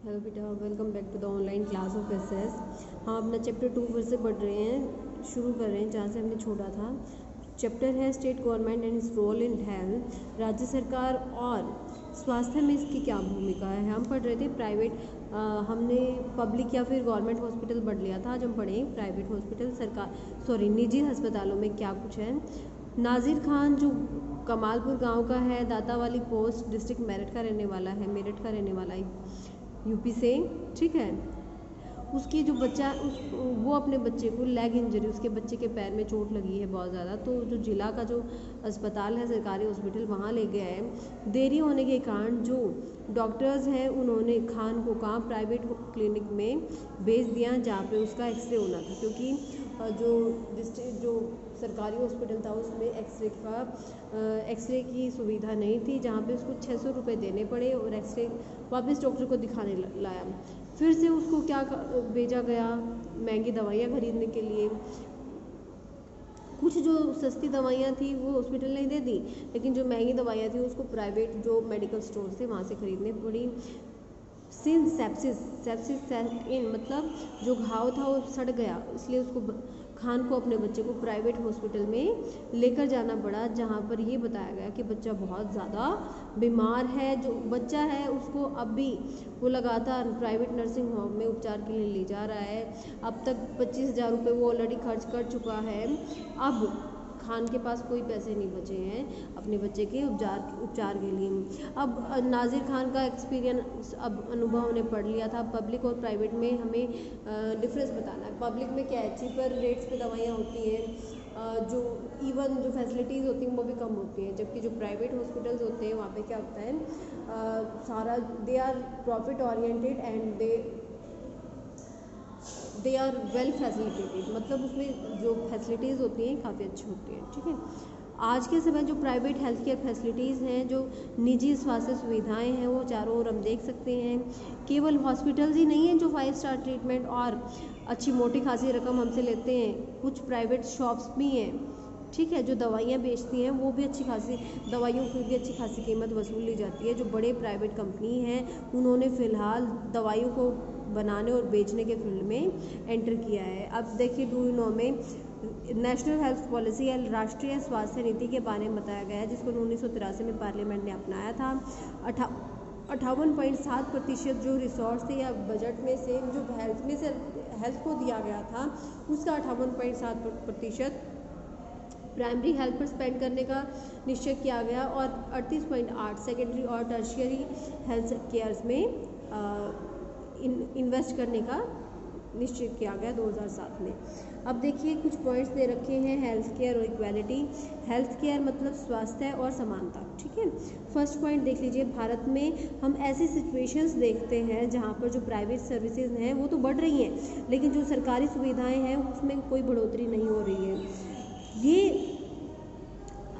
Hello बेटा, welcome back to the online class of SS. हम अपना चैप्टर 2 फिर से पढ़ रहे हैं, शुरू कर रहे हैं जहाँ से हमने छोड़ा था। चैप्टर है state government and its role in health. राज्य सरकार और स्वास्थ्य में इसकी क्या भूमिका है। हम पढ़ रहे थे प्राइवेट, हमने पब्लिक या फिर गवर्नमेंट हॉस्पिटल पढ़ लिया था। आज हम पढ़े प्राइवेट हॉस्पिटल, निजी अस्पतालों में क्या कुछ है। नाजिर खान जो कमालपुर गांव का है, दाता वाली पोस्ट, डिस्ट्रिक्ट मेरठ का रहने वाला है, यूपी से, ठीक है। उसकी जो बच्चा वो अपने बच्चे को लेग इंजरी, उसके बच्चे के पैर में चोट लगी है बहुत ज़्यादा, तो जो जिला का जो अस्पताल है, सरकारी हॉस्पिटल, वहाँ ले गया है। देरी होने के कारण जो डॉक्टर्स हैं उन्होंने खान को कहाँ प्राइवेट क्लिनिक में भेज दिया जहाँ पे उसका एक्सरे होना था, क्योंकि जो सरकारी हॉस्पिटल था उसमें एक्सरे की सुविधा नहीं थी, जहाँ पे उसको 600 रुपये देने पड़े और एक्सरे वापस डॉक्टर को दिखाने लाया। फिर से उसको क्या भेजा गया, महंगी दवाइयाँ खरीदने के लिए। कुछ जो सस्ती दवाइयाँ थी वो हॉस्पिटल ने दे दी, लेकिन जो महंगी दवाइयाँ थी उसको प्राइवेट जो मेडिकल स्टोर थे वहाँ से खरीदनी पड़ी। सिंस सेप्सिस इन मतलब जो घाव था वो सड़ गया, इसलिए उसको खान को अपने बच्चे को प्राइवेट हॉस्पिटल में लेकर जाना पड़ा, जहाँ पर ये बताया गया कि बच्चा बहुत ज़्यादा बीमार है। जो बच्चा है उसको अब भी वो लगातार प्राइवेट नर्सिंग होम में उपचार के लिए ले जा रहा है। अब तक 25,000 रुपये वो ऑलरेडी खर्च कर चुका है। अब खान के पास कोई पैसे नहीं बचे हैं अपने बच्चे के उपचार के लिए। अब नाजिर खान का एक्सपीरियंस, अब अनुभव उन्हें पढ़ लिया था। पब्लिक और प्राइवेट में हमें डिफरेंस बताना है। पब्लिक में क्या है, चीपर रेट्स पे दवाइयाँ होती हैं, जो इवन जो फैसिलिटीज़ होती हैं वो भी कम होती हैं, जबकि जो प्राइवेट हॉस्पिटल्स होते हैं वहाँ पे क्या होता है, सारा they are profit oriented and they are well facilitated, मतलब उसमें जो फैसिलिटीज़ होती हैं काफ़ी अच्छी होती हैं, ठीक है। आज के समय जो प्राइवेट हेल्थ केयर फैसिलिटीज़ हैं, जो निजी स्वास्थ्य सुविधाएं हैं, वो चारों ओर हम देख सकते हैं। केवल हॉस्पिटल्स ही नहीं हैं जो 5 स्टार ट्रीटमेंट और अच्छी मोटी खासी रकम हमसे लेते हैं, कुछ प्राइवेट शॉप्स भी हैं, ठीक है, जो दवाइयाँ बेचती हैं, वो भी अच्छी खासी दवाइयों की भी अच्छी खासी कीमत वसूल ली जाती है। जो बड़े प्राइवेट कंपनी हैं उन्होंने फ़िलहाल दवाइयों को बनाने और बेचने के फील्ड में एंटर किया है। अब देखिए, डू यू नो में नेशनल हेल्थ पॉलिसी या राष्ट्रीय स्वास्थ्य नीति के बारे में बताया गया है, जिसको 1983 में पार्लियामेंट ने अपनाया था। 58.7% जो रिसोर्स थे या बजट में से जो हेल्थ को दिया गया था, उसका 58.7% प्राइमरी हेल्थ पर स्पेंड करने का निश्चय किया गया और 38.8 सेकेंडरी और टर्शियरी हेल्थ केयर्स में इन्वेस्ट करने का निश्चय किया गया 2007 में। अब देखिए, कुछ पॉइंट्स दे रखे हैं। हेल्थ केयर और इक्वालिटी। हेल्थ केयर मतलब स्वास्थ्य और समानता, ठीक है। फर्स्ट पॉइंट देख लीजिए, भारत में हम ऐसी सिचुएशंस देखते हैं जहाँ पर जो प्राइवेट सर्विसेज हैं वो तो बढ़ रही हैं, लेकिन जो सरकारी सुविधाएं हैं उसमें कोई बढ़ोतरी नहीं हो रही है। ये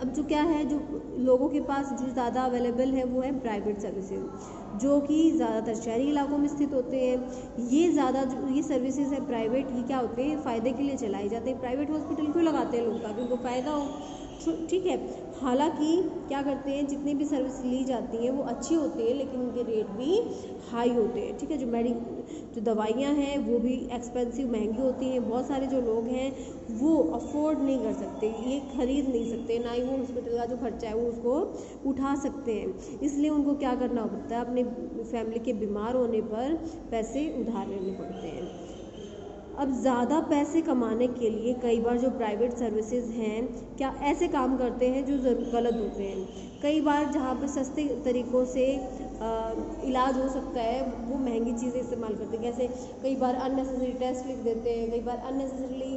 अब जो क्या है, जो लोगों के पास जो ज़्यादा अवेलेबल है वो है प्राइवेट सर्विसेज, जो कि ज़्यादातर शहरी इलाकों में स्थित होते हैं। ये सर्विसेज है प्राइवेट, ये क्या होते हैं, फ़ायदे के लिए चलाई जाते हैं। प्राइवेट हॉस्पिटल क्यों लगाते हैं लोग, ताकि उनको फ़ायदा हो, ठीक है। हालांकि क्या करते हैं, जितनी भी सर्विस ली जाती हैं वो अच्छी होती है, लेकिन उनके रेट भी हाई होते हैं, ठीक है। जो दवाइयाँ हैं वो भी एक्सपेंसिव, महंगी होती हैं। बहुत सारे जो लोग हैं वो अफोर्ड नहीं कर सकते, ये खरीद नहीं सकते, ना ही वो हॉस्पिटल का जो खर्चा है वो उसको उठा सकते हैं। इसलिए उनको क्या करना पड़ता है, अपने फैमिली के बीमार होने पर पैसे उधार लेने पड़ते हैं। अब ज़्यादा पैसे कमाने के लिए कई बार जो प्राइवेट सर्विसेज हैं क्या ऐसे काम करते हैं जो गलत होते हैं। कई बार जहाँ पर सस्ते तरीक़ों से इलाज हो सकता है वो महंगी चीज़ें इस्तेमाल करते हैं। जैसे कई बार अननेसेसरी टेस्ट लिख देते हैं, कई बार अननेसेसरीली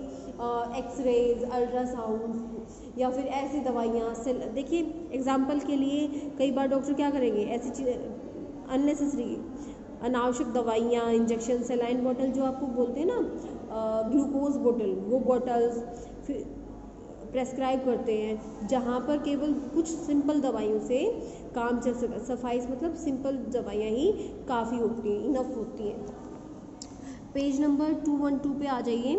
एक्सरेज, अल्ट्रासाउंड या फिर ऐसी दवाइयाँ से। देखिए, एग्जाम्पल के लिए कई बार डॉक्टर क्या करेंगे, ऐसी चीज़ अननेसेसरी अनावश्यक दवाइयाँ, इंजेक्शन, सेलाइन बॉटल जो आपको बोलते हैं ना, ग्लूकोज बोतल, वो बॉटल्स फिर प्रेस्क्राइब करते हैं, जहाँ पर केवल कुछ सिंपल दवाइयों से काम चल सके। सफाइस मतलब सिंपल दवाइयाँ ही काफ़ी होती हैं, इनफ होती हैं। पेज नंबर 212 पे आ जाइए।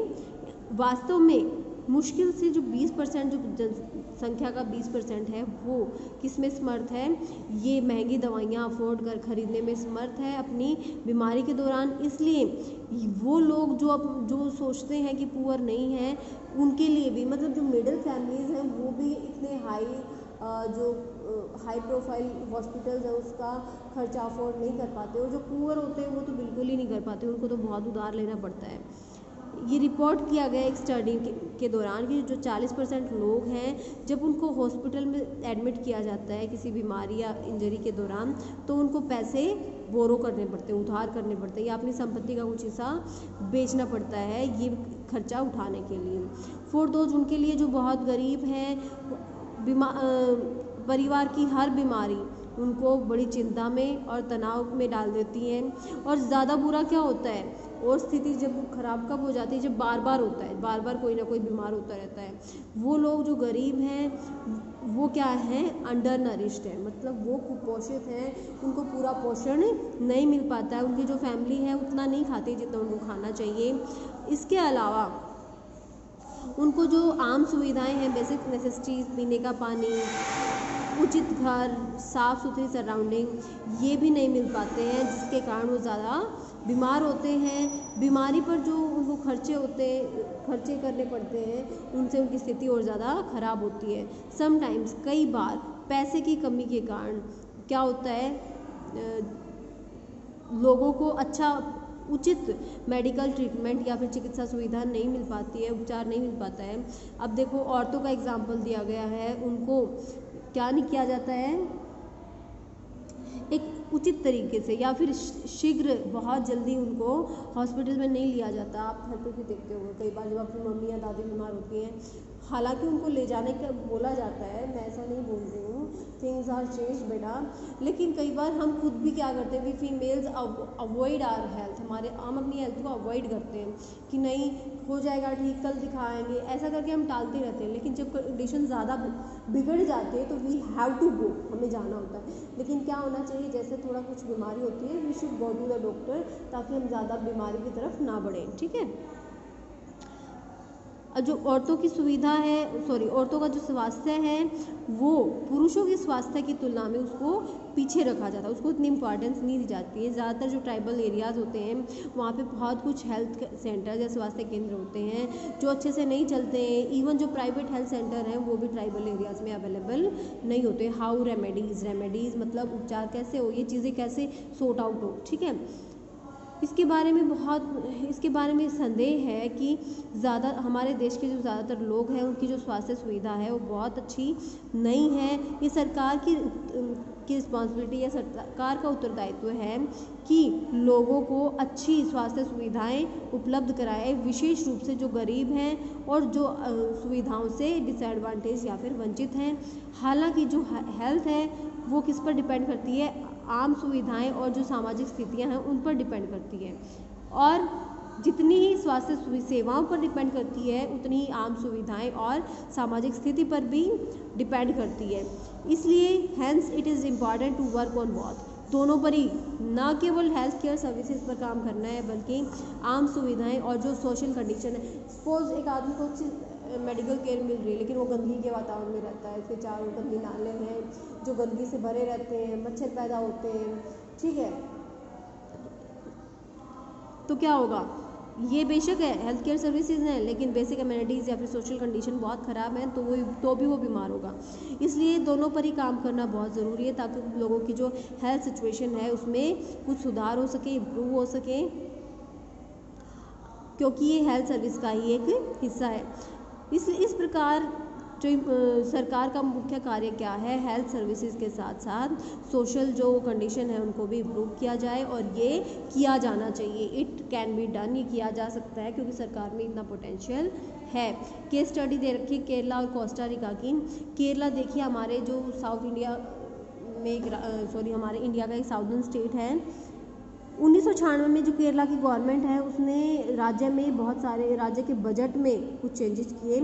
वास्तव में मुश्किल से जो 20% जो जनसंख्या का 20% है वो किस में समर्थ है, ये महंगी दवाइयाँ अफोर्ड कर खरीदने में समर्थ है अपनी बीमारी के दौरान। इसलिए वो लोग जो सोचते हैं कि पुअर नहीं है, उनके लिए भी, मतलब जो मिडिल फैमिलीज़ हैं वो भी इतने हाई प्रोफाइल हॉस्पिटल्स है उसका खर्चा अफोर्ड नहीं कर पाते, और जो पुअर होते हैं वो तो बिल्कुल ही नहीं कर पाते, उनको तो बहुत उधार लेना पड़ता है। ये रिपोर्ट किया गया एक स्टडी के दौरान कि जो 40% लोग हैं, जब उनको हॉस्पिटल में एडमिट किया जाता है किसी बीमारी या इंजरी के दौरान, तो उनको पैसे बोरो करने पड़ते हैं, उधार करने पड़ते हैं, या अपनी संपत्ति का कुछ हिस्सा बेचना पड़ता है ये खर्चा उठाने के लिए। फॉर दोज, उनके लिए जो बहुत गरीब हैं, परिवार की हर बीमारी उनको बड़ी चिंता में और तनाव में डाल देती है। और ज़्यादा बुरा क्या होता है, और स्थिति जब ख़राब कब हो जाती है, जब बार बार होता है, बार बार कोई ना कोई बीमार होता रहता है। वो लोग जो गरीब हैं वो क्या हैं, अंडर नरिश्ड है, मतलब वो कुपोषित हैं, उनको पूरा पोषण नहीं मिल पाता है, उनकी जो फैमिली है उतना नहीं खाती जितना उनको खाना चाहिए। इसके अलावा उनको जो आम सुविधाएं हैं, बेसिक नेसेसिटीज़, पीने का पानी, उचित घर, साफ़ सुथरी सराउंडिंग, ये भी नहीं मिल पाते हैं, जिसके कारण वो ज़्यादा बीमार होते हैं। बीमारी पर जो उनको खर्चे करने पड़ते हैं, उनसे उनकी स्थिति और ज़्यादा ख़राब होती है। समटाइम्स, कई बार पैसे की कमी के कारण क्या होता है, लोगों को उचित मेडिकल ट्रीटमेंट या फिर चिकित्सा सुविधा नहीं मिल पाती है, उपचार नहीं मिल पाता है। अब देखो, औरतों का एग्जाम्पल दिया गया है, उनको क्या नहीं किया जाता है, एक उचित तरीके से या फिर शीघ्र बहुत जल्दी उनको हॉस्पिटल में नहीं लिया जाता। आप घर पर भी देखते होंगे कई बार जब अपनी मम्मी या दादी बीमार होती हैं, हालांकि उनको ले जाने का बोला जाता है, मैं ऐसा नहीं बोल रही हूँ, थिंग्स आर चेंज बेटा, लेकिन कई बार हम खुद भी क्या करते हैं, we females avoid our health, हम अपनी हेल्थ को अवॉइड करते हैं कि नहीं हो जाएगा ठीक, कल दिखाएंगे, ऐसा करके हम टालते रहते हैं। लेकिन जब कंडीशन ज़्यादा बिगड़ जाती है तो वी हैव टू गो, हमें जाना होता है। लेकिन क्या होना चाहिए, जैसे थोड़ा कुछ बीमारी होती है, we should go to the doctor, ताकि हम ज़्यादा बीमारी की तरफ ना बढ़ें, ठीक है। जो औरतों की सुविधा है, औरतों का जो स्वास्थ्य है वो पुरुषों के स्वास्थ्य की तुलना में उसको पीछे रखा जाता है, उसको इतनी इंपॉर्टेंस नहीं दी जाती है। ज़्यादातर जो ट्राइबल एरियाज़ होते हैं वहाँ पे बहुत कुछ हेल्थ सेंटर या स्वास्थ्य केंद्र होते हैं जो अच्छे से नहीं चलते हैं। इवन जो प्राइवेट हेल्थ सेंटर हैं वो भी ट्राइबल एरियाज़ में अवेलेबल नहीं होते। हाउ रेमेडीज़ मतलब उपचार कैसे हो, ये चीज़ें कैसे सॉर्ट आउट हो, ठीक है। इसके बारे में संदेह है कि हमारे देश के जो ज़्यादातर लोग हैं उनकी जो स्वास्थ्य सुविधा है वो बहुत अच्छी नहीं है। ये सरकार की रिस्पॉन्सिबिलिटी या सरकार का उत्तरदायित्व है कि लोगों को अच्छी स्वास्थ्य सुविधाएं उपलब्ध कराए, विशेष रूप से जो गरीब हैं और जो सुविधाओं से डिसएडवांटेज या फिर वंचित हैं। हालांकि जो हेल्थ है वो किस पर डिपेंड करती है, आम सुविधाएं और जो सामाजिक स्थितियां हैं उन पर डिपेंड करती है, और जितनी ही स्वास्थ्य सेवाओं पर डिपेंड करती है उतनी ही आम सुविधाएं और सामाजिक स्थिति पर भी डिपेंड करती है। इसलिए hence it is important to work on both, दोनों पर ही, ना केवल हेल्थ केयर सर्विसेज पर काम करना है बल्कि आम सुविधाएं और जो सोशल कंडीशन है। सपोज एक आदमी को अच्छी मेडिकल केयर मिल रही है लेकिन वो गंदगी के वातावरण में रहता है, उसके चारों गंदी नाले हैं जो गंदगी से भरे रहते हैं, मच्छर पैदा होते हैं, ठीक है, तो क्या होगा, ये बेशक है हेल्थ केयर सर्विसेज हैं लेकिन बेसिक अम्यूनिटीज़ या फिर सोशल कंडीशन बहुत ख़राब है तो भी वो बीमार होगा। इसलिए दोनों पर ही काम करना बहुत ज़रूरी है ताकि लोगों की जो हेल्थ सिचुएशन है उसमें कुछ सुधार हो सके, इम्प्रूव हो सके, क्योंकि ये हेल्थ सर्विस का ही एक हिस्सा है। इस प्रकार जो सरकार का मुख्य कार्य क्या है, हेल्थ सर्विसेज के साथ साथ सोशल जो कंडीशन है उनको भी इम्प्रूव किया जाए, और ये किया जाना चाहिए। इट कैन बी डन, ये किया जा सकता है क्योंकि सरकार में इतना पोटेंशियल है। केस स्टडी दे रखी केरला और कोस्टा रिका की। केरला देखिए हमारे जो साउथ इंडिया में हमारे इंडिया का एक साउदर्न स्टेट है। 1996 में जो केरला की गवर्नमेंट है उसने राज्य के बजट में कुछ चेंजेस किए।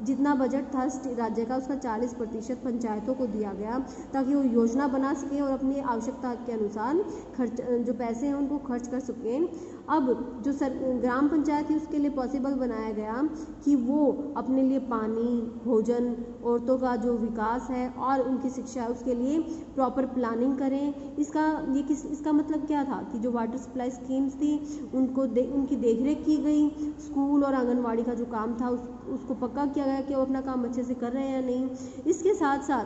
जितना बजट था राज्य का उसका 40% पंचायतों को दिया गया ताकि वो योजना बना सकें और अपनी आवश्यकता के अनुसार खर्च जो पैसे हैं उनको खर्च कर सकें। अब जो ग्राम पंचायत है उसके लिए पॉसिबल बनाया गया कि वो अपने लिए पानी, भोजन, औरतों का जो विकास है और उनकी शिक्षा है उसके लिए प्रॉपर प्लानिंग करें। इसका मतलब क्या था कि जो वाटर सप्लाई स्कीम्स थी उनकी देखरेख की गई। स्कूल और आंगनवाड़ी का जो काम था उसको पक्का किया गया कि वो अपना काम अच्छे से कर रहे हैं या नहीं। इसके साथ साथ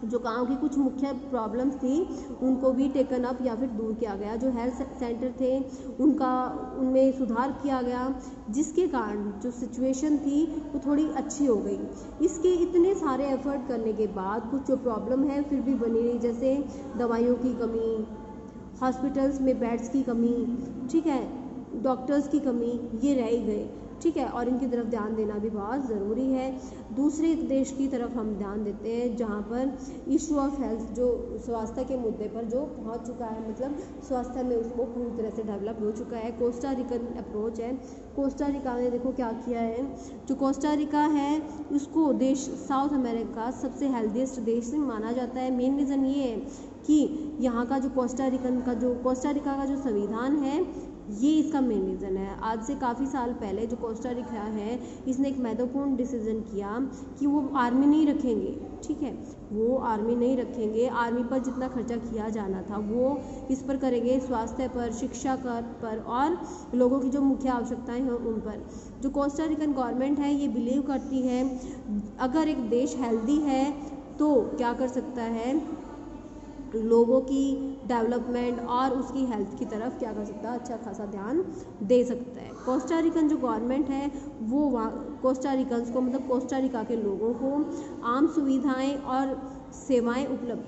जो गांव की कुछ मुख्य प्रॉब्लम्स थी उनको भी टेकन अप या फिर दूर किया गया। जो हेल्थ सेंटर थे उनमें सुधार किया गया, जिसके कारण जो सिचुएशन थी वो थोड़ी अच्छी हो गई। इसके इतने सारे एफर्ट करने के बाद कुछ जो प्रॉब्लम है फिर भी बनी रही, जैसे दवाइयों की कमी, हॉस्पिटल्स में बेड्स की कमी, ठीक है, डॉक्टर्स की कमी, ये रह ही गए, ठीक है, और इनकी तरफ ध्यान देना भी बहुत ज़रूरी है। दूसरे देश की तरफ हम ध्यान देते हैं जहाँ पर इशू ऑफ हेल्थ जो स्वास्थ्य के मुद्दे पर जो पहुँच चुका है, मतलब स्वास्थ्य में उसको पूरी तरह से डेवलप हो चुका है। कोस्टा रिकन अप्रोच है। कोस्टा रिका ने देखो क्या किया है। जो कोस्टा रिका है उसको देश साउथ अमेरिका सबसे हेल्दीएस्ट देश माना जाता है। मेन रीज़न ये है कि यहाँ का जो कोस्टा रिका का जो संविधान है ये इसका मेन रीज़न है। आज से काफ़ी साल पहले जो कोस्टा रिका है इसने एक महत्वपूर्ण डिसीजन किया कि वो आर्मी नहीं रखेंगे, ठीक है, वो आर्मी नहीं रखेंगे। आर्मी पर जितना खर्चा किया जाना था वो किस पर करेंगे, स्वास्थ्य पर, शिक्षा पर और लोगों की जो मुख्य आवश्यकताएं हैं उन पर। जो कोस्टा रिकन गवर्नमेंट है ये बिलीव करती है अगर एक देश हेल्दी है तो क्या कर सकता है, लोगों की डेवलपमेंट और उसकी हेल्थ की तरफ क्या कर सकता है, अच्छा खासा ध्यान दे सकता है। कोस्टा रिकन जो गवर्नमेंट है वो कोस्टा रिकन्स को मतलब कोस्टा रिका के लोगों को आम सुविधाएं और सेवाएं उपलब्ध,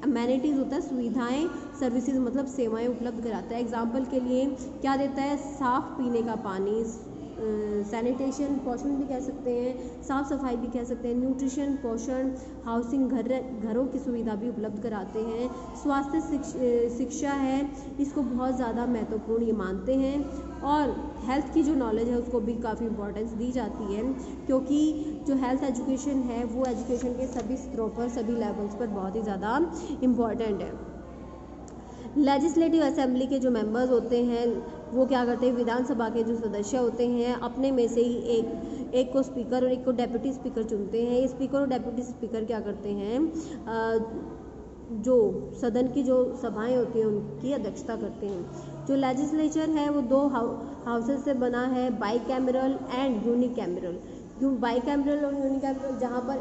अमेनिटीज़ होता है सुविधाएं, सर्विसेज मतलब सेवाएं उपलब्ध कराता है। एग्जाम्पल के लिए क्या देता है, साफ़ पीने का पानी, सैनिटेशन, पोषण भी कह सकते हैं, साफ़ सफाई भी कह सकते हैं, न्यूट्रिशन, पोषण, हाउसिंग, घरों की सुविधा भी उपलब्ध कराते हैं। स्वास्थ्य शिक्षा है, इसको बहुत ज़्यादा महत्वपूर्ण ये मानते हैं और हेल्थ की जो नॉलेज है उसको भी काफ़ी इंपॉर्टेंस दी जाती है, क्योंकि जो हेल्थ एजुकेशन है वो एजुकेशन के सभी स्तरों पर, सभी लेवल्स पर बहुत ही ज़्यादा इम्पॉर्टेंट है। लेजिस्लेटिव असेंबली के जो मेंबर्स होते हैं वो क्या करते हैं, विधानसभा के जो सदस्य होते हैं अपने में से ही एक को स्पीकर और एक को डेप्यूटी स्पीकर चुनते हैं। ये स्पीकर और डेप्यूटी स्पीकर क्या करते हैं, जो सदन की जो सभाएं होती हैं उनकी अध्यक्षता करते हैं। जो लेजिस्लेचर है वो 2 हाउसेस से बना है, by cameral and unicameral. By cameral और यूनिकैमरल, जहाँ पर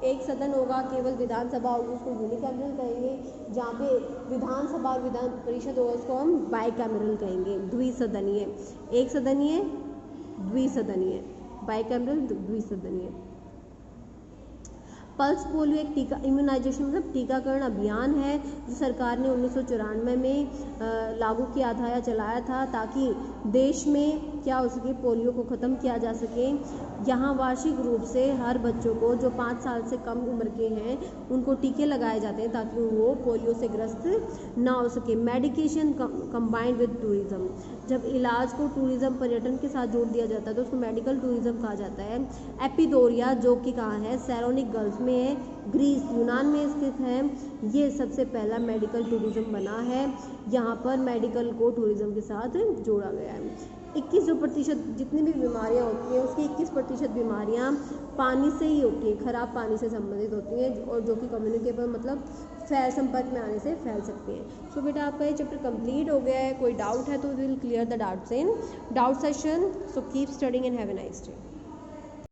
एक सदन होगा, केवल विधानसभा होगी उसको यूनिकैमरल कहेंगे, जहाँ पे विधानसभा और विधान परिषद होगा उसको हम बाई कैमरल कहेंगे, द्विसदनीय। एक सदनीय, द्विसदनीय, बाई कैमरल, द्विसदनीय। पल्स पोलियो एक टीका इम्यूनाइजेशन मतलब टीकाकरण अभियान है जो सरकार ने 1994 में लागू किया था या चलाया था, ताकि देश में क्या हो सके, पोलियो को ख़त्म किया जा सके। यहाँ वार्षिक रूप से हर बच्चों को जो 5 साल से कम उम्र के हैं उनको टीके लगाए जाते हैं ताकि वो पोलियो से ग्रस्त ना हो सके। मेडिकेशन कंबाइंड विद टूरिज्म, जब इलाज को टूरिज्म पर्यटन के साथ जोड़ दिया जाता है तो उसको मेडिकल टूरिज्म कहा जाता है। एपिडोरिया जो कि कहाँ है, सैरोनिक गल्फ में है, ग्रीस यूनान में स्थित है। ये सबसे पहला मेडिकल टूरिज्म बना है, यहाँ पर मेडिकल को टूरिज्म के साथ जोड़ा गया है। 21% जितनी भी बीमारियाँ होती हैं उसकी 21% बीमारियाँ पानी से ही होती हैं, खराब पानी से संबंधित होती हैं और जो कि कम्युनिकेबल मतलब संपर्क में आने से फैल सकती हैं। सो बेटा आपका ये चैप्टर कंप्लीट हो गया है। कोई डाउट है तो will clear the doubts in doubt session. So keep studying and have a nice day.